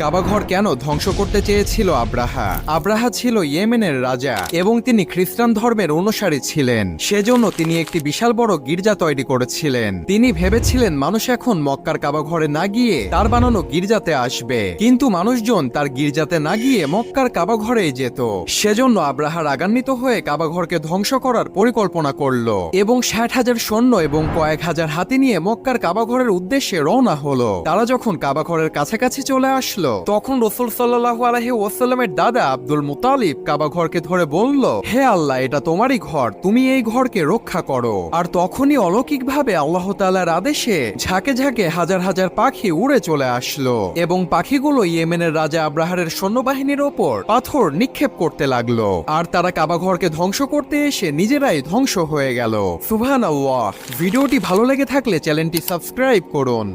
কাবাঘর কেন ধ্বংস করতে চেয়েছিল আব্রাহা? আব্রাহা ছিল ইয়েমেনের রাজা এবং তিনি খ্রিস্টান ধর্মের অনুসারী ছিলেন। সেজন্য তিনি একটি বিশাল বড় গির্জা তৈরি করেছিলেন। তিনি ভেবেছিলেন মানুষ এখন মক্কার কাবাঘরে না গিয়ে তার বানানো গির্জাতে আসবে, কিন্তু মানুষজন তার গির্জাতে না গিয়ে মক্কার কাবাঘরেই যেত। সেজন্য আব্রাহা রাগান্বিত হয়ে কাবাঘরকে ধ্বংস করার পরিকল্পনা করল এবং 60,000 সৈন্য এবং কয়েক হাজার হাতি নিয়ে মক্কার কাবাঘরের উদ্দেশ্যে রওনা হলো। তারা যখন কাবাঘরের কাছাকাছি চলে আসলো তখন রাসূল সাল্লাল্লাহু আলাইহি ওয়াসাল্লামের দাদা আব্দুল মুতালিব কাবাঘরকে ধরে বলল, হে আল্লাহ, এটা তোমারই ঘর, তুমি এই ঘরকে রক্ষা করো। আর তখনই অলৌকিকভাবে আল্লাহ তাআলার আদেশে ঝাঁকে ঝাঁকে হাজার হাজার পাখি উড়ে চলে আসলো এবং পাখিগুলো ইয়েমেনের রাজা আব্রাহারের সৈন্যবাহিনীর ওপর পাথর নিক্ষেপ করতে লাগলো। আর তারা কাবাঘরকে ধ্বংস করতে এসে নিজেরাই ধ্বংস হয়ে গেল। সুবহানাল্লাহ। ভিডিওটি ভালো লেগে থাকলে চ্যানেলটি সাবস্ক্রাইব করুন।